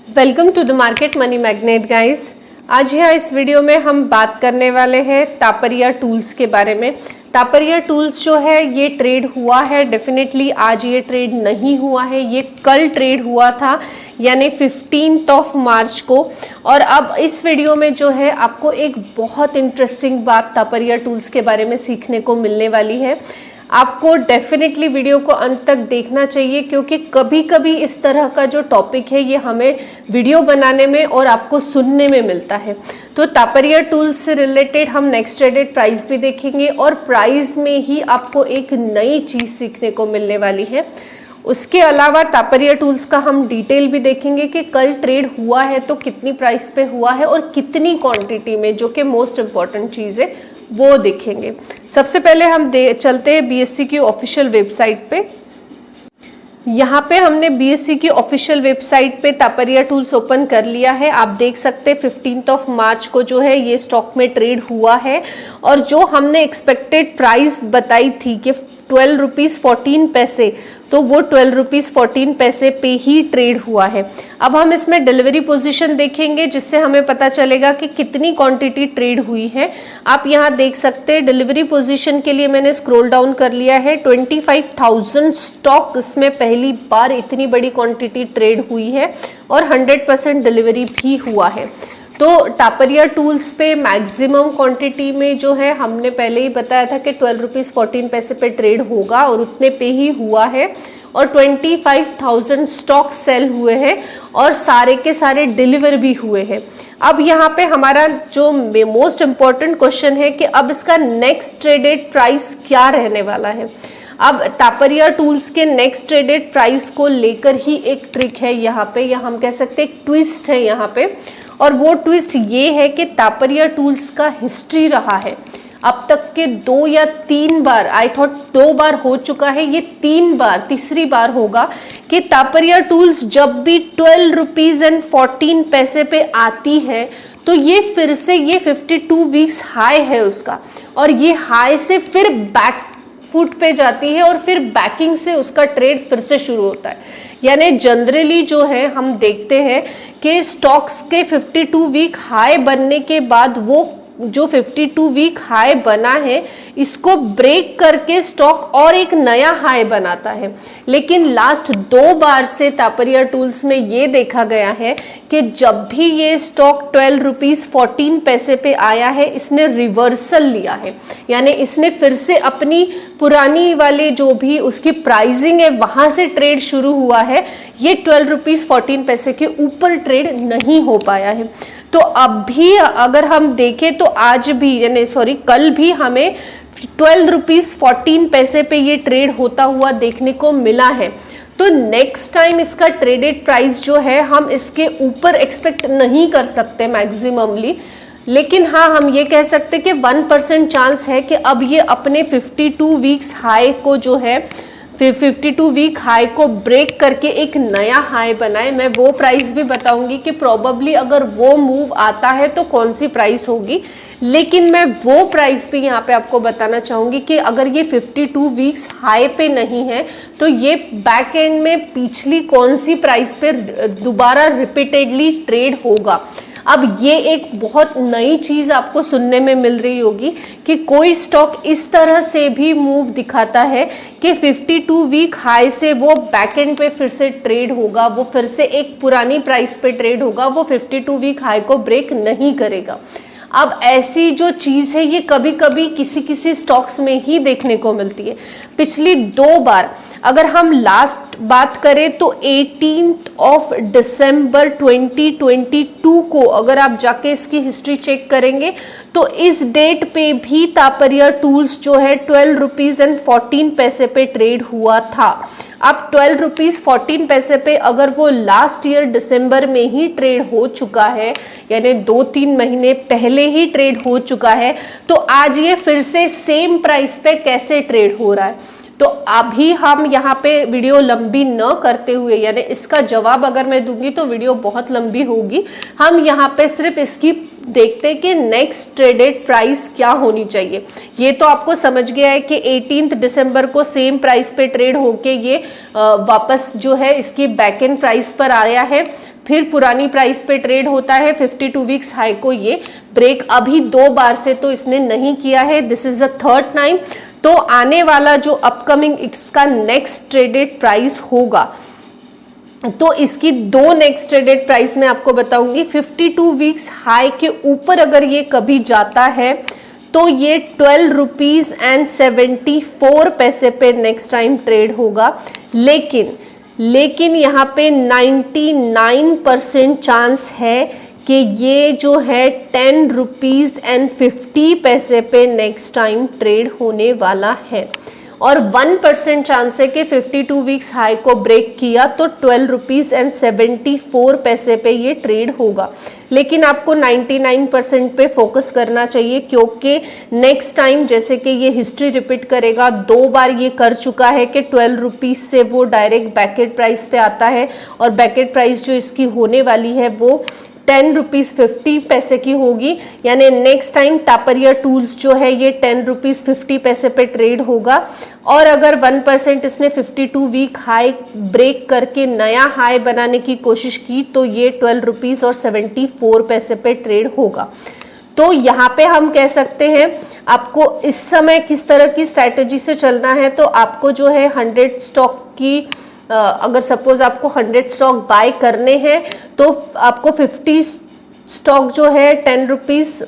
Welcome to the market money magnet guys. आज यहाँ इस वीडियो में हम बात करने वाले हैं तापरिया टूल्स के बारे में। तापरिया टूल्स जो है ये ट्रेड हुआ है, डेफिनेटली आज ये ट्रेड नहीं हुआ है, ये कल ट्रेड हुआ था यानी 15 मार्च को। और अब इस वीडियो में जो है आपको एक बहुत इंटरेस्टिंग बात तापरिया टूल्स के बारे में सीखने को मिलने वाली है। आपको डेफिनेटली वीडियो को अंत तक देखना चाहिए क्योंकि कभी कभी इस तरह का जो टॉपिक है ये हमें वीडियो बनाने में और आपको सुनने में मिलता है। तो तापरिया टूल्स से रिलेटेड हम नेक्स्ट ट्रेडेड प्राइस भी देखेंगे और प्राइस में ही आपको एक नई चीज़ सीखने को मिलने वाली है। उसके अलावा तापरिया टूल्स का हम डिटेल भी देखेंगे कि कल ट्रेड हुआ है तो कितनी प्राइस पे हुआ है और कितनी क्वांटिटी में, जो कि मोस्ट इम्पॉर्टेंट चीज़ है वो देखेंगे। सबसे पहले हम चलते हैं बीएससी की ऑफिशियल वेबसाइट पे। यहाँ पे हमने बीएससी की ऑफिशियल वेबसाइट पे तापरिया टूल्स ओपन कर लिया है। आप देख सकते हैं 15 मार्च को जो है ये स्टॉक में ट्रेड हुआ है और जो हमने एक्सपेक्टेड प्राइस बताई थी कि 12 रुपीज़ 14 पैसे, तो वो 12 रुपीज़ 14 पैसे पे ही ट्रेड हुआ है। अब हम इसमें डिलीवरी पोजीशन देखेंगे जिससे हमें पता चलेगा कि कितनी क्वांटिटी ट्रेड हुई है। आप यहाँ देख सकते हैं डिलीवरी पोजीशन के लिए मैंने स्क्रॉल डाउन कर लिया है। 25,000 स्टॉक इसमें पहली बार इतनी बड़ी क्वांटिटी ट्रेड हुई है और 100% डिलीवरी भी हुआ है। तो तापरिया टूल्स पे मैक्सिमम क्वांटिटी में जो है हमने पहले ही बताया था कि 12 रुपीज़ 14 पैसे पे ट्रेड होगा और उतने पे ही हुआ है और 25,000 स्टॉक सेल हुए हैं और सारे के सारे डिलीवर भी हुए हैं। अब यहाँ पे हमारा जो मोस्ट इम्पॉर्टेंट क्वेश्चन है कि अब इसका नेक्स्ट ट्रेडेड प्राइस क्या रहने वाला है। अब तापरिया टूल्स के नेक्स्ट ट्रेडेड प्राइस को लेकर ही एक ट्रिक है यहाँ पे, या हम कह सकते हैं एक ट्विस्ट है यहाँ पे। और वो ट्विस्ट ये है कि तापरिया टूल्स का हिस्ट्री रहा है अब तक के 2 या 3 बार, आई थॉट 2 बार हो चुका है, ये 3 बार, तीसरी बार होगा कि तापरिया टूल्स जब भी 12 रुपीज़ 14 पैसे पे आती है तो ये फिर से ये 52 वीक्स हाई है उसका और ये हाई से फिर बैक फुट पे जाती है और फिर बैकिंग से उसका ट्रेड फिर से शुरू होता है। यानी जनरली जो है हम देखते हैं कि स्टॉक्स के 52 वीक हाई बनने के बाद वो जो 52 वीक हाई बना है इसको ब्रेक करके स्टॉक और एक नया हाई बनाता है। लेकिन लास्ट 2 बार से तापरिया टूल्स में ये देखा गया है कि जब भी ये स्टॉक 12 रुपीज़ 14 पैसे पे आया है इसने रिवर्सल लिया है, यानी इसने फिर से अपनी पुरानी वाले जो भी उसकी प्राइसिंग है वहां से ट्रेड शुरू हुआ है। ये 12 रुपीज़ 14 पैसे के ऊपर ट्रेड नहीं हो पाया है। तो अब भी अगर हम देखें तो आज भी यानी कल भी हमें 12 रुपीज़ 14 पैसे पे ये ट्रेड होता हुआ देखने को मिला है। तो नेक्स्ट टाइम इसका ट्रेडेड प्राइस जो है हम इसके ऊपर एक्सपेक्ट नहीं कर सकते मैक्सिममली, लेकिन हाँ हम ये कह सकते कि 1% चांस है कि अब ये अपने 52 वीक्स हाई को जो है 52 वीक हाई को ब्रेक करके एक नया हाई बनाए। मैं वो प्राइस भी बताऊंगी कि प्रोबेबली अगर वो मूव आता है तो कौन सी प्राइस होगी, लेकिन मैं वो प्राइस भी यहाँ पे आपको बताना चाहूंगी कि अगर ये 52 वीक्स हाई पे नहीं है तो ये बैक एंड में पिछली कौन सी प्राइस पे दोबारा रिपीटेडली ट्रेड होगा। अब ये एक बहुत नई चीज आपको सुनने में मिल रही होगी कि कोई स्टॉक इस तरह से भी मूव दिखाता है कि 52 वीक हाई से वो बैक एंड पे फिर से ट्रेड होगा, वो फिर से एक पुरानी प्राइस पे ट्रेड होगा, वो 52 वीक हाई को ब्रेक नहीं करेगा। अब ऐसी जो चीज़ है ये कभी कभी किसी किसी स्टॉक्स में ही देखने को मिलती है। पिछली 2 बार अगर हम लास्ट बात करें तो 18 दिसंबर 2022 को अगर आप जाके इसकी हिस्ट्री चेक करेंगे तो इस डेट पे भी तापरिया टूल्स जो है 12 रुपीज़ 14 पैसे पे ट्रेड हुआ था। अब 12 रुपीज़ 14 पैसे पे अगर वो लास्ट ईयर दिसंबर में ही ट्रेड हो चुका है, यानी 2-3 महीने पहले ही ट्रेड हो चुका है, तो आज ये फिर से सेम प्राइस पे कैसे ट्रेड हो रहा है। तो अभी हम यहाँ पे वीडियो लंबी न करते हुए, यानी इसका जवाब अगर मैं दूंगी तो वीडियो बहुत लंबी होगी, हम यहाँ पे सिर्फ इसकी देखते हैं कि नेक्स्ट ट्रेडेड प्राइस क्या होनी चाहिए। ये तो आपको समझ गया है कि 18 दिसंबर को सेम प्राइस पे ट्रेड होके ये वापस जो है इसकी बैक एंड प्राइस पर आया है, फिर पुरानी प्राइस पे ट्रेड होता है। 52 वीक्स हाई को ये ब्रेक अभी 2 बार से तो इसने नहीं किया है, this is the third time. तो आने वाला जो अपकमिंग इसका नेक्स्ट ट्रेडेड प्राइस होगा, तो इसकी 2 नेक्स्ट ट्रेडेड प्राइस मैं आपको बताऊंगी। 52 वीक्स हाई के ऊपर अगर ये कभी जाता है तो ये 12 रुपीज एंड 74 पैसे पे नेक्स्ट टाइम ट्रेड होगा। लेकिन यहाँ पे 99% चांस है कि ये जो है 10 रुपीज एंड 50 पैसे पे नेक्स्ट टाइम ट्रेड होने वाला है, और 1% चांस है कि 52 वीक्स हाई को ब्रेक किया तो 12 रुपीज एंड 74 पैसे पे ये ट्रेड होगा। लेकिन आपको 99% पे फोकस करना चाहिए, क्योंकि नेक्स्ट टाइम जैसे कि ये हिस्ट्री रिपीट करेगा, 2 बार ये कर चुका है कि 12 रुपीज से वो डायरेक्ट बैकेट प्राइस पे आता है, और बैकेट प्राइस जो इसकी होने वाली है वो 10 रुपीज 50 पैसे की होगी। यानी नेक्स्ट टाइम तापरिया टूल्स जो है ये 10 रुपीज 50 पैसे पे ट्रेड होगा। और अगर 1% इसने 52 वीक हाई ब्रेक करके नया हाई बनाने की कोशिश की तो ये 12 रुपीज और 74 पैसे पे ट्रेड होगा। तो यहाँ पे हम कह सकते हैं आपको इस समय किस तरह की स्ट्रैटेजी से चलना है। तो आपको जो है 100 स्टॉक की अगर सपोज आपको 100 स्टॉक बाय करने हैं तो आपको 50 स्टॉक जो है 10 रुपीज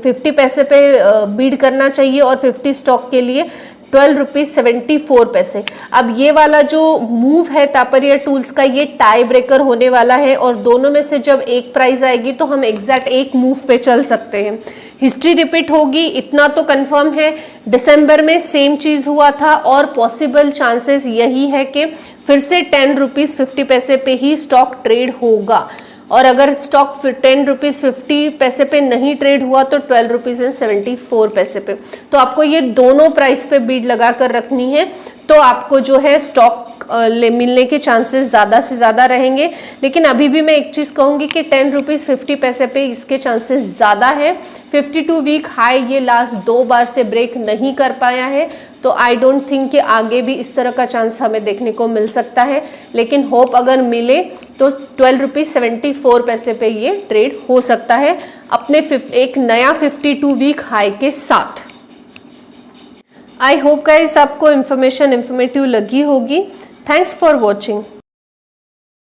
50 पैसे पे बीड करना चाहिए, और 50 स्टॉक के लिए 12 रुपीज 74 पैसे। अब ये वाला जो मूव है तापरिया टूल्स का, ये टाई ब्रेकर होने वाला है, और दोनों में से जब एक प्राइस आएगी तो हम एग्जैक्ट एक मूव पे चल सकते हैं। हिस्ट्री रिपीट होगी इतना तो कंफर्म है, दिसंबर में सेम चीज हुआ था, और पॉसिबल चांसेस यही है कि फिर से 10 रुपीज 50 पैसे पे ही स्टॉक ट्रेड होगा। और अगर स्टॉक 10 रुपीज 50 पैसे पे नहीं ट्रेड हुआ तो 12 रुपीज एंड 74 पैसे पे। तो आपको ये दोनों प्राइस पे बीड लगा कर रखनी है, तो आपको जो है स्टॉक मिलने के चांसेस ज़्यादा से ज़्यादा रहेंगे। लेकिन अभी भी मैं एक चीज़ कहूँगी कि 10 रुपीज़ 50 पैसे पे इसके चांसेस ज़्यादा है। 52 वीक हाई ये लास्ट 2 बार से ब्रेक नहीं कर पाया है, तो आई डोंट थिंक कि आगे भी इस तरह का चांस हमें देखने को मिल सकता है। लेकिन होप अगर मिले तो 12 रुपीज़ 74 पैसे पे ये ट्रेड हो सकता है अपने एक नया 52 वीक हाई के साथ। आई होप गाइस आपको इन्फॉर्मेटिव लगी होगी। Thanks for watching.